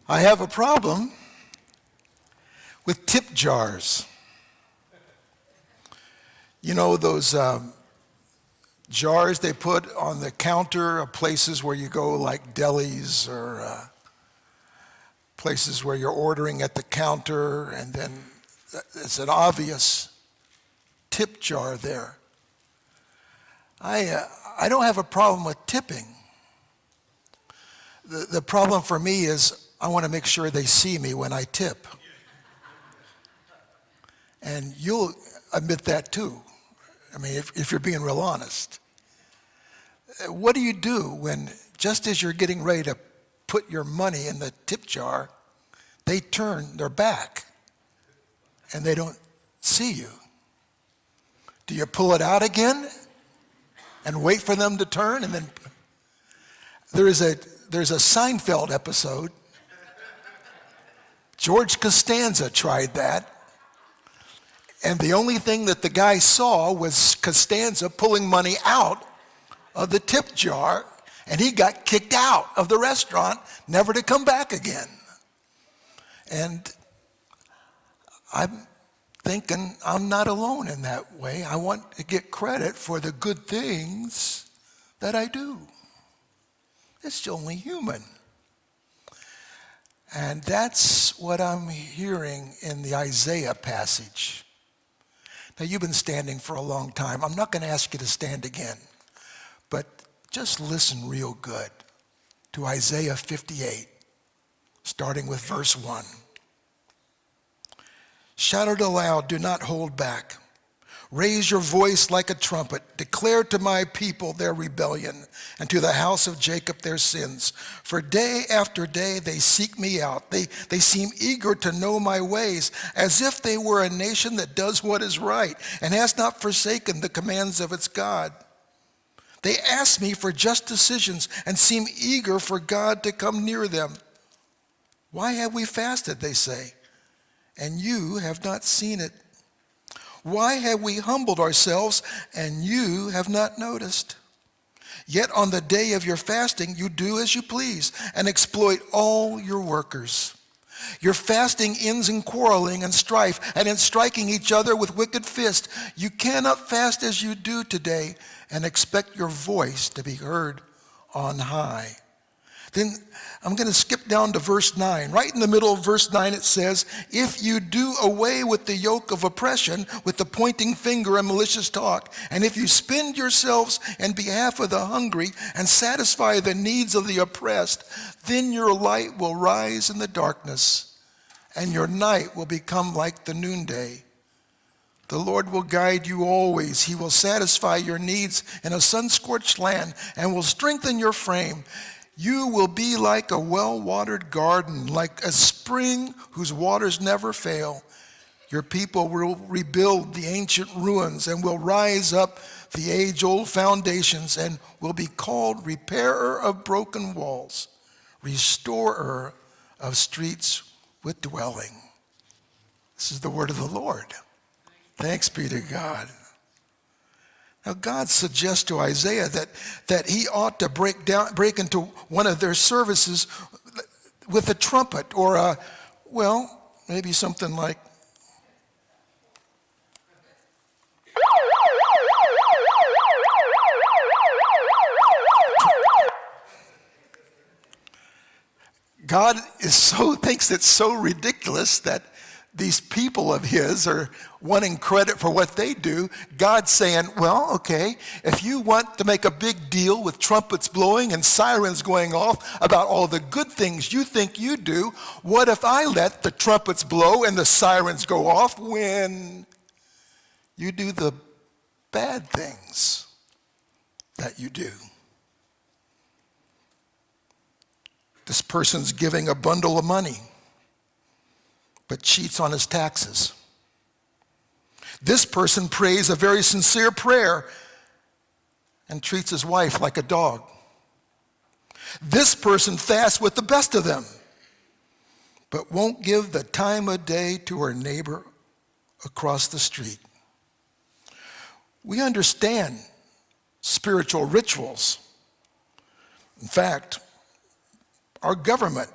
I have a problem with tip jars. You know those jars they put on the counter of places where you go, like delis or places where you're ordering at the counter, and then it's an obvious tip jar there. I don't have a problem with tipping. The problem for me is I want to make sure they see me when I tip. And you'll admit that too. I mean, if you're being real honest. What do you do when, just as you're getting ready to put your money in the tip jar, they turn their back and they don't see you? Do you pull it out again and wait for them to turn? And then there's a Seinfeld episode. George Costanza tried that. And the only thing that the guy saw was Costanza pulling money out of the tip jar, and he got kicked out of the restaurant, never to come back again. And I'm thinking I'm not alone in that way. I want to get credit for the good things that I do. It's only human. And that's what I'm hearing in the Isaiah passage. Now, you've been standing for a long time. I'm not going to ask you to stand again, but just listen real good to Isaiah 58, starting with verse 1. Shout it aloud, do not hold back. Raise your voice like a trumpet. Declare to my people their rebellion, and to the house of Jacob their sins. For day after day they seek me out. They seem eager to know my ways, as if they were a nation that does what is right and has not forsaken the commands of its God. They ask me for just decisions and seem eager for God to come near them. Why have we fasted, they say, and you have not seen it? Why have we humbled ourselves, and you have not noticed? Yet on the day of your fasting, you do as you please and exploit all your workers. Your fasting ends in quarreling and strife and in striking each other with wicked fists. You cannot fast as you do today and expect your voice to be heard on high. Then I'm going to skip down to verse 9. Right in the middle of verse 9 it says, if you do away with the yoke of oppression, with the pointing finger and malicious talk, and if you spend yourselves in behalf of the hungry and satisfy the needs of the oppressed, then your light will rise in the darkness, and your night will become like the noonday. The Lord will guide you always. He will satisfy your needs in a sun-scorched land and will strengthen your frame. You will be like a well-watered garden, like a spring whose waters never fail. Your people will rebuild the ancient ruins and will rise up the age-old foundations and will be called repairer of broken walls, restorer of streets with dwelling. This is the word of the Lord. Thanks be to God. Now, God suggests to Isaiah that he ought to break into one of their services with a trumpet or maybe something like. God thinks it's so ridiculous that these people of his are wanting credit for what they do. God's saying, well, okay, if you want to make a big deal with trumpets blowing and sirens going off about all the good things you think you do, what if I let the trumpets blow and the sirens go off when you do the bad things that you do? This person's giving a bundle of money, but cheats on his taxes. This person prays a very sincere prayer and treats his wife like a dog. This person fasts with the best of them, but won't give the time of day to her neighbor across the street. We understand spiritual rituals. In fact, our government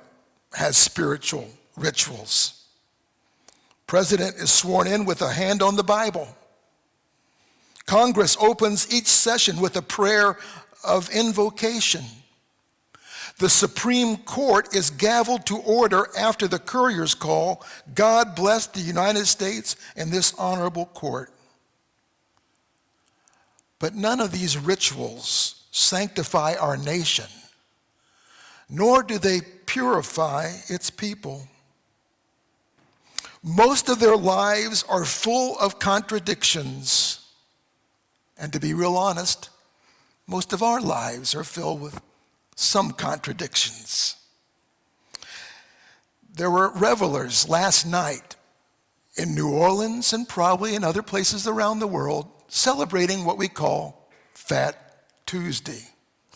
has spiritual rituals. President is sworn in with a hand on the Bible. Congress opens each session with a prayer of invocation. The Supreme Court is gavelled to order after the courier's call, "God bless the United States and this honorable court." But none of these rituals sanctify our nation, nor do they purify its people. Most of their lives are full of contradictions. And to be real honest, most of our lives are filled with some contradictions. There were revelers last night in New Orleans and probably in other places around the world celebrating what we call Fat Tuesday.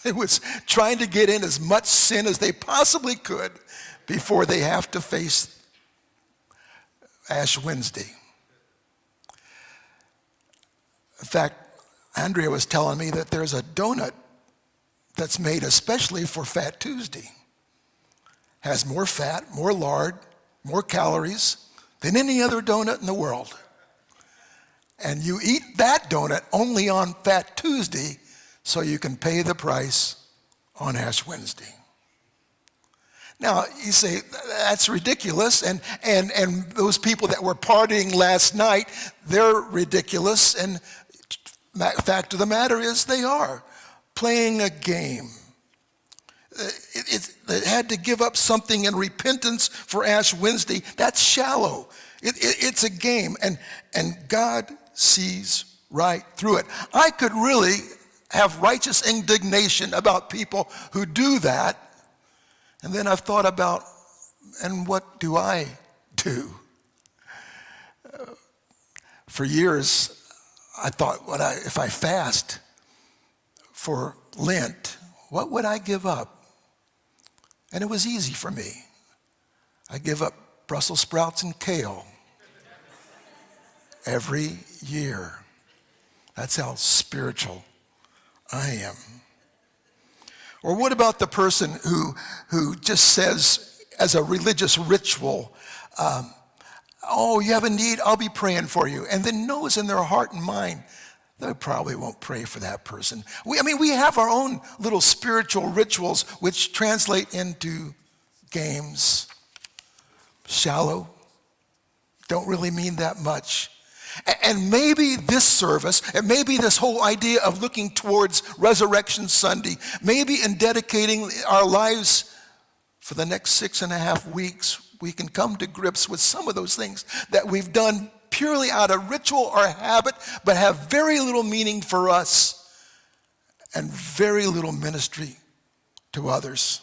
It was trying to get in as much sin as they possibly could before they have to face Ash Wednesday. In fact, Andrea was telling me that there's a donut that's made especially for Fat Tuesday. Has more fat, more lard, more calories than any other donut in the world. And you eat that donut only on Fat Tuesday so you can pay the price on Ash Wednesday. Now, you say, that's ridiculous, and those people that were partying last night, they're ridiculous, and fact of the matter is they are playing a game. They had to give up something in repentance for Ash Wednesday. That's shallow. It's a game, and God sees right through it. I could really have righteous indignation about people who do that, and then I've thought about, and what do I do? For years, I thought, if I fast for Lent, what would I give up? And it was easy for me. I give up Brussels sprouts and kale every year. That's how spiritual I am. Or what about the person who just says as a religious ritual, "Oh, you have a need, I'll be praying for you," and then knows in their heart and mind they probably won't pray for that person. We have our own little spiritual rituals which translate into games. Shallow, don't really mean that much. And maybe this service, and maybe this whole idea of looking towards Resurrection Sunday, maybe in dedicating our lives for the next 6.5 weeks, we can come to grips with some of those things that we've done purely out of ritual or habit, but have very little meaning for us and very little ministry to others.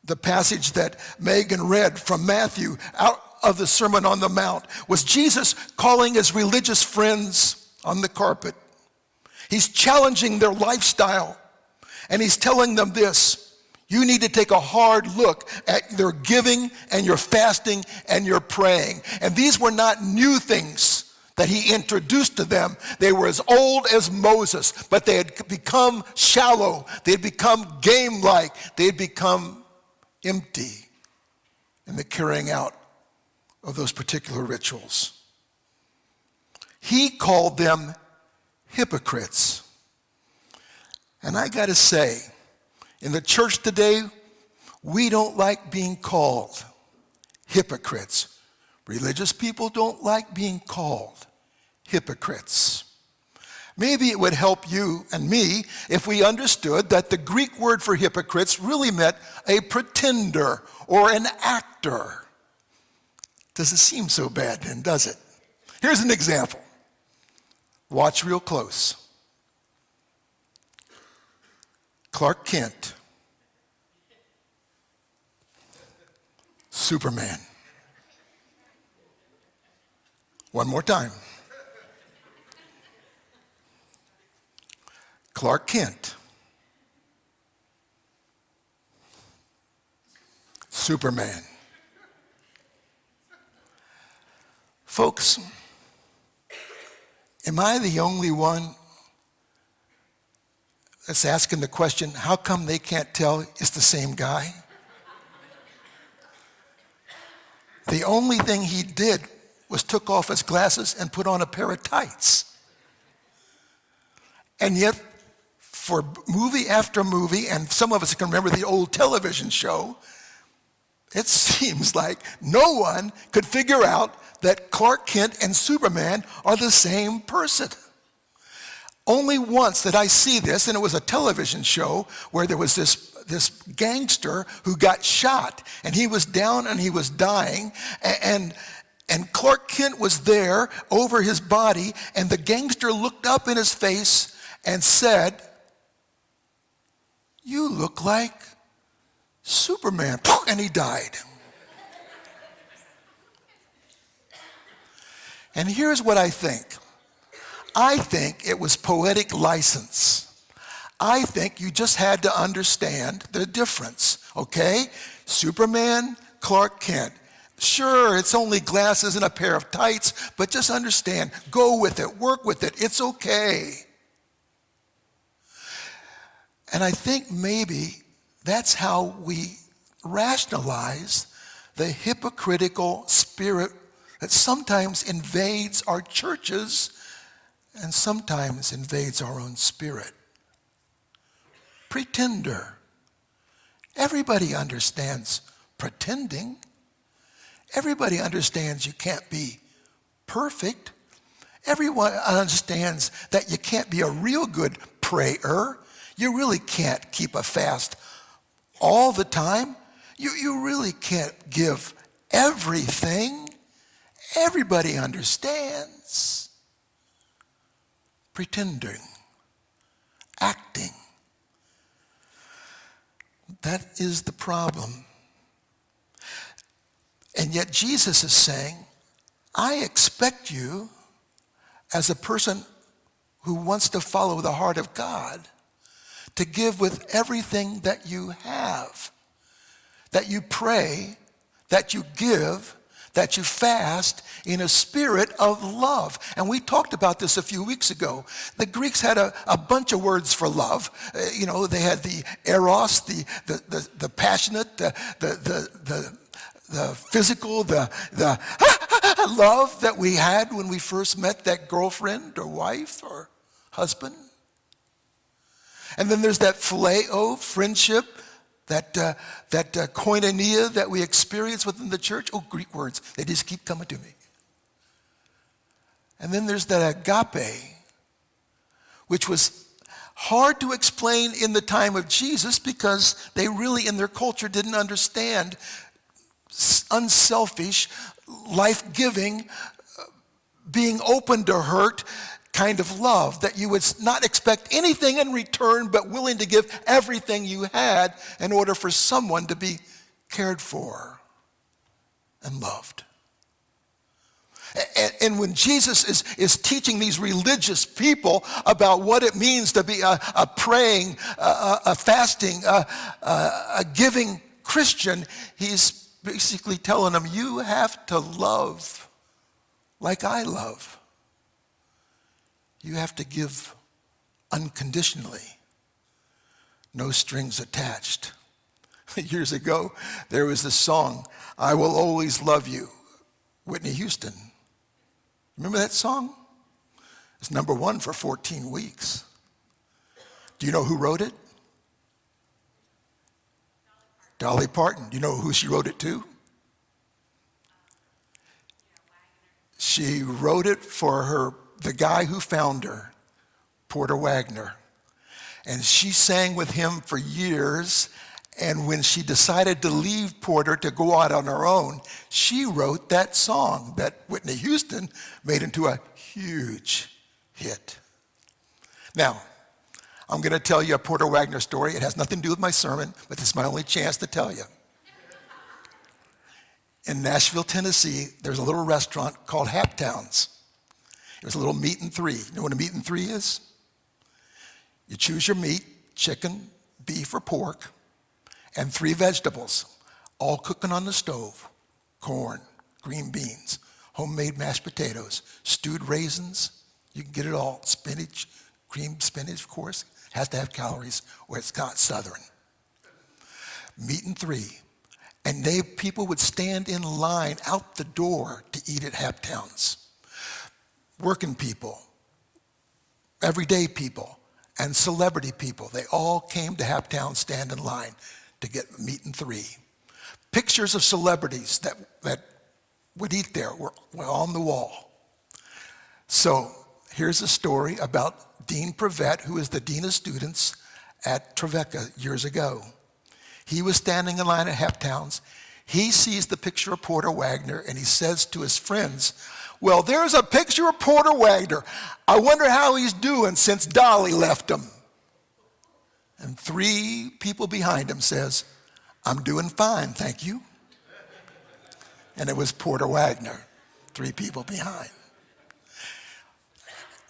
The passage that Megan read from Matthew out of the Sermon on the Mount was Jesus calling his religious friends on the carpet. He's challenging their lifestyle, and he's telling them this: you need to take a hard look at your giving and your fasting and your praying. And these were not new things that he introduced to them. They were as old as Moses, but they had become shallow. They had become game-like. They had become empty in the carrying out of those particular rituals. He called them hypocrites. And I got to say, in the church today, we don't like being called hypocrites. Religious people don't like being called hypocrites. Maybe it would help you and me if we understood that the Greek word for hypocrites really meant a pretender or an actor. Doesn't seem so bad then, does it? Here's an example. Watch real close. Clark Kent, Superman. One more time. Clark Kent, Superman. Folks, am I the only one that's asking the question, how come they can't tell it's the same guy? The only thing he did was took off his glasses and put on a pair of tights. And yet, for movie after movie, and some of us can remember the old television show, it seems like no one could figure out that Clark Kent and Superman are the same person. Only once did I see this, and it was a television show where there was this gangster who got shot, and he was down and he was dying, and Clark Kent was there over his body, and the gangster looked up in his face and said, "You look like Superman," and he died. And here's what I think. I think it was poetic license. I think you just had to understand the difference, okay? Superman, Clark Kent. Sure, it's only glasses and a pair of tights, but just understand, go with it, work with it, it's okay. And I think maybe that's how we rationalize the hypocritical spirit that sometimes invades our churches and sometimes invades our own spirit. Pretender. Everybody understands pretending. Everybody understands you can't be perfect. Everyone understands that you can't be a real good prayer. You really can't keep a fast all the time. You really can't give everything. Everybody understands. Pretending, acting. That is the problem. And yet Jesus is saying, I expect you, as a person who wants to follow the heart of God, to give with everything that you have, that you pray, that you give, that you fast in a spirit of love. And we talked about this a few weeks ago. The Greeks had a bunch of words for love. They had the eros, the passionate, the physical, the love that we had when we first met that girlfriend or wife or husband. And then there's that phileo, friendship, that koinonia that we experience within the church. Oh, Greek words, they just keep coming to me. And then there's that agape, which was hard to explain in the time of Jesus because they really in their culture didn't understand unselfish, life-giving, being open to hurt kind of love, that you would not expect anything in return but willing to give everything you had in order for someone to be cared for and loved. And when Jesus is teaching these religious people about what it means to be a praying, a fasting, a giving Christian, he's basically telling them, you have to love like I love. You have to give unconditionally, no strings attached. Years ago, there was this song, "I Will Always Love You," Whitney Houston. Remember that song? It's number one for 14 weeks. Do you know who wrote it? Dolly Parton. Do you know who she wrote it to? She wrote it for the guy who found her, Porter Wagoner. And she sang with him for years. And when she decided to leave Porter to go out on her own, she wrote that song that Whitney Houston made into a huge hit. Now, I'm going to tell you a Porter Wagoner story. It has nothing to do with my sermon, but this is my only chance to tell you. In Nashville, Tennessee, there's a little restaurant called Hacktown's. It was a little meat and three. You know what a meat and three is? You choose your meat, chicken, beef, or pork, and 3 vegetables, all cooking on the stove. Corn, green beans, homemade mashed potatoes, stewed raisins. You can get it all. Spinach, creamed spinach, of course. Has to have calories or it's not Southern. Meat and 3. And people would stand in line out the door to eat at Haptowns. Working people, everyday people, and celebrity people, they all came to Haptown, stand in line to get meat and three. Pictures of celebrities that would eat there were on the wall. So here's a story about Dean Prevet, who was the dean of students at Trevecca years ago. He was standing in line at Haptowns. He sees the picture of Porter Wagner, and he says to his friends, "Well, there's a picture of Porter Wagner. I wonder how he's doing since Dolly left him." And 3 people behind him says, "I'm doing fine, thank you." And it was Porter Wagner, 3 people behind.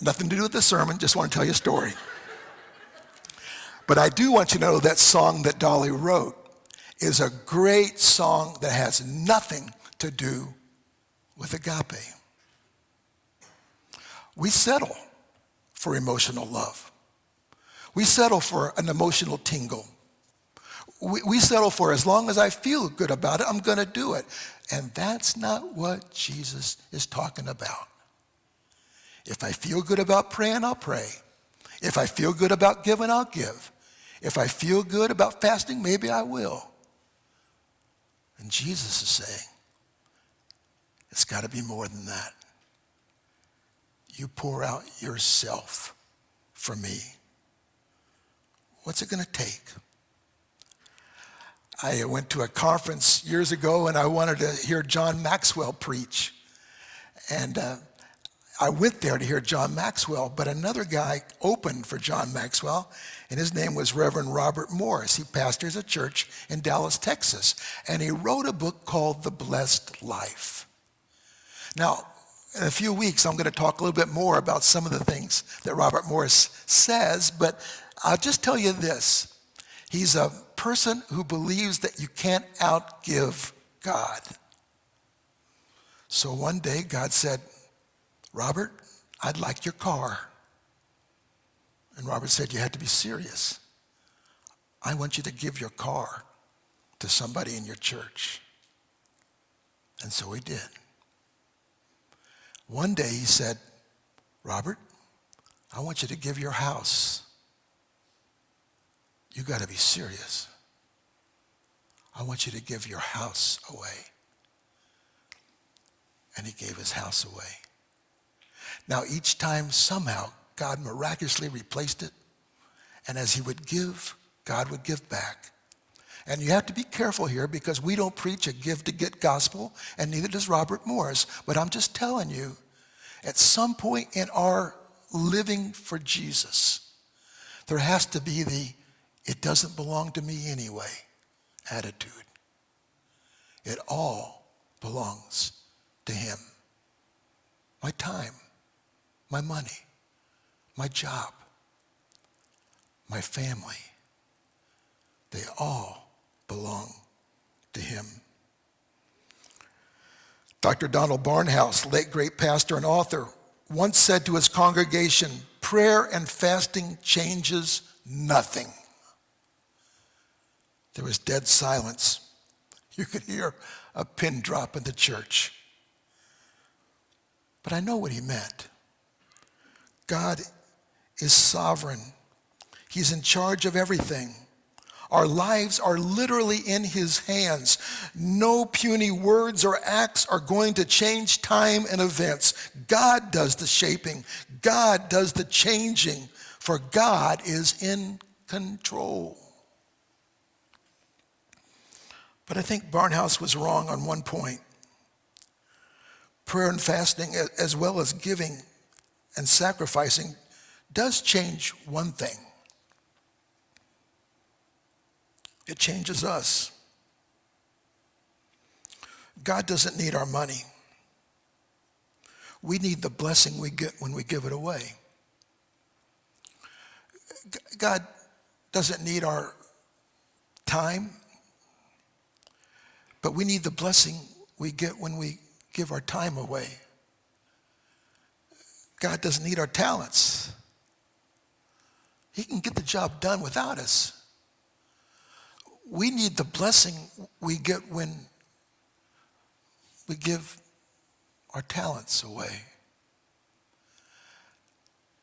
Nothing to do with the sermon, just want to tell you a story. But I do want you to know that song that Dolly wrote is a great song that has nothing to do with agape. We settle for emotional love. We settle for an emotional tingle. We settle for, as long as I feel good about it, I'm going to do it. And that's not what Jesus is talking about. If I feel good about praying, I'll pray. If I feel good about giving, I'll give. If I feel good about fasting, maybe I will. And Jesus is saying, it's got to be more than that. You pour out yourself for me. What's it going to take? I went to a conference years ago and I wanted to hear John Maxwell preach. And I went there to hear John Maxwell, but another guy opened for John Maxwell, and his name was Reverend Robert Morris. He pastors a church in Dallas, Texas, and he wrote a book called The Blessed Life. Now, in a few weeks, I'm going to talk a little bit more about some of the things that Robert Morris says, but I'll just tell you this. He's a person who believes that you can't outgive God. So one day, God said, "Robert, I'd like your car." And Robert said, "You had to be serious. I want you to give your car to somebody in your church." And so he did. One day he said, "Robert, I want you to give your house." "You got to be serious. I want you to give your house away." And he gave his house away. Now, each time, somehow, God miraculously replaced it. And as he would give, God would give back. And you have to be careful here, because we don't preach a give-to-get gospel, and neither does Robert Morris. But I'm just telling you, at some point in our living for Jesus, there has to be the "it doesn't belong to me anyway" attitude. It all belongs to him. My time, my money, my job, my family, they all belong to him. Dr. Donald Barnhouse, late great pastor and author, once said to his congregation, "Prayer and fasting changes nothing." There was dead silence. You could hear a pin drop in the church. But I know what he meant. God is sovereign. He's in charge of everything. Our lives are literally in his hands. No puny words or acts are going to change time and events. God does the shaping. God does the changing, for God is in control. But I think Barnhouse was wrong on one point. Prayer and fasting, as well as giving and sacrificing, does change one thing. It changes us. God doesn't need our money. We need the blessing we get when we give it away. God doesn't need our time, but we need the blessing we get when we give our time away. God doesn't need our talents. He can get the job done without us. we need the blessing we get when we give our talents away.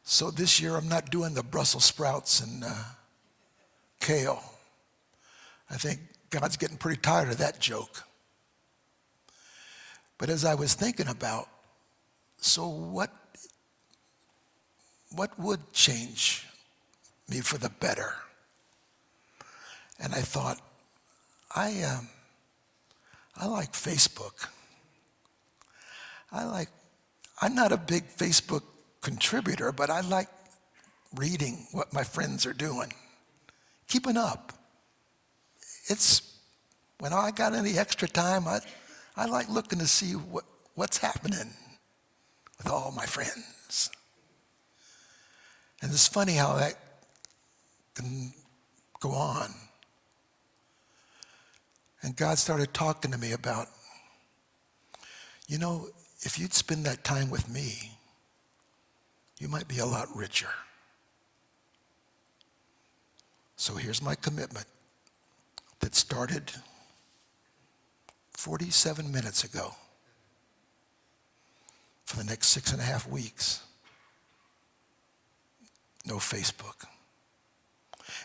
So this year I'm not doing the Brussels sprouts and kale. I think God's getting pretty tired of that joke. But as I was thinking about, so what would change me for the better? And I thought, I like Facebook. I'm not a big Facebook contributor, but I like reading what my friends are doing, keeping up. When I got any extra time, I like looking to see what's happening with all my friends. And it's funny how that can go on. And God started talking to me about, if you'd spend that time with me, you might be a lot richer. So here's my commitment that started 47 minutes ago. For the next 6.5 weeks, no Facebook.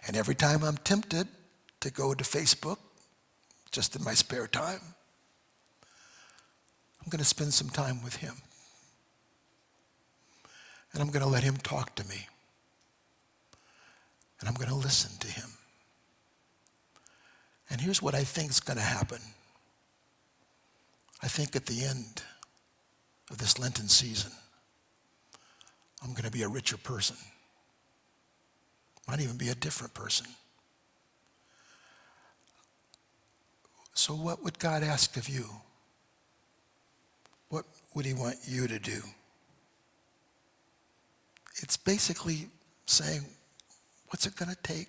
And every time I'm tempted to go to Facebook, just in my spare time, I'm going to spend some time with him. And I'm going to let him talk to me. And I'm going to listen to him. And here's what I think is going to happen. I think at the end of this Lenten season, I'm going to be a richer person. Might even be a different person. So what would God ask of you? What would he want you to do? It's basically saying, what's it going to take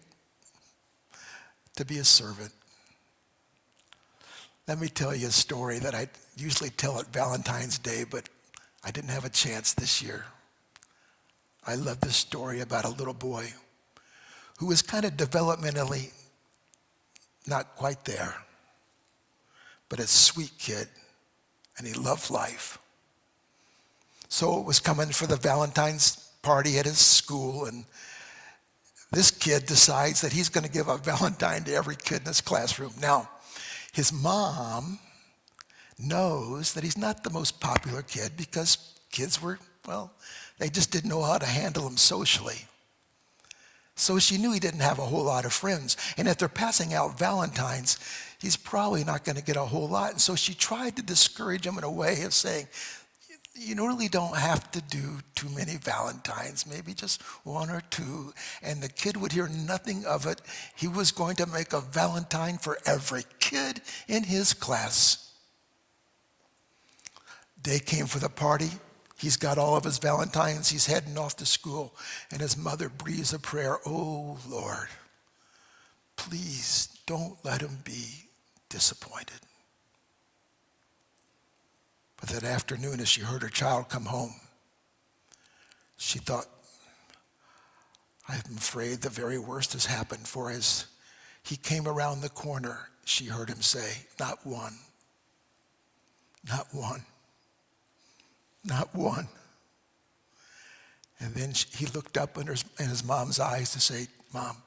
to be a servant? Let me tell you a story that I usually tell at Valentine's Day, but I didn't have a chance this year. I love this story about a little boy who was kind of developmentally not quite there, but a sweet kid, and he loved life. So it was coming for the Valentine's party at his school, and this kid decides that he's going to give a Valentine to every kid in his classroom. Now, his mom knows that he's not the most popular kid because kids they just didn't know how to handle him socially. So she knew he didn't have a whole lot of friends. And if they're passing out Valentines, he's probably not going to get a whole lot. And so she tried to discourage him in a way of saying, you really don't have to do too many Valentines, maybe just one or two. And the kid would hear nothing of it. He was going to make a Valentine for every kid in his class. Day came for the party. He's got all of his Valentines. He's heading off to school. And his mother breathes a prayer. Oh, Lord, please don't let him be disappointed. But that afternoon, as she heard her child come home, she thought, I'm afraid the very worst has happened. For as he came around the corner, she heard him say, not one, not one, not one. And then he looked up in his mom's eyes to say, Mom,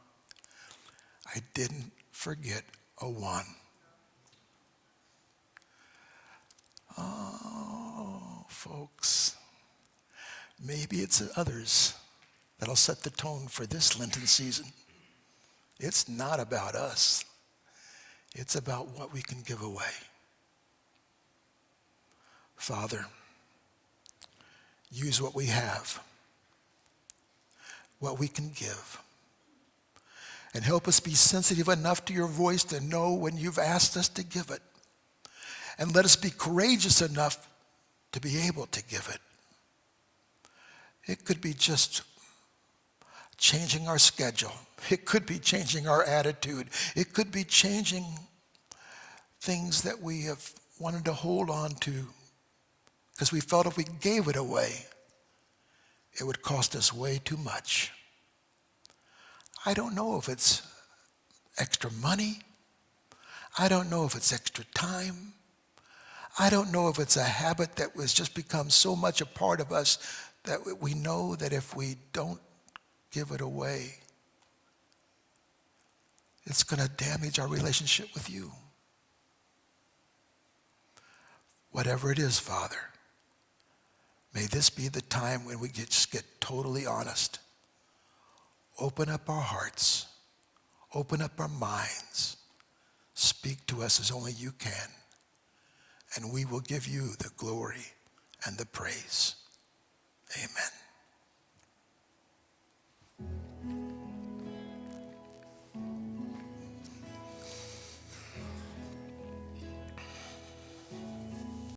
I didn't forget a one. Oh, folks, maybe it's others that'll set the tone for this Lenten season. It's not about us. It's about what we can give away. Father, use what we have, what we can give, and help us be sensitive enough to your voice to know when you've asked us to give it. And let us be courageous enough to be able to give it. It could be just changing our schedule. It could be changing our attitude. It could be changing things that we have wanted to hold on to because we felt if we gave it away, it would cost us way too much. I don't know if it's extra money. I don't know if it's extra time. I don't know if it's a habit that was just become so much a part of us that we know that if we don't give it away, it's going to damage our relationship with you. Whatever it is, Father, may this be the time when we just get totally honest. Open up our hearts. Open up our minds. Speak to us as only you can. And we will give you the glory and the praise. Amen.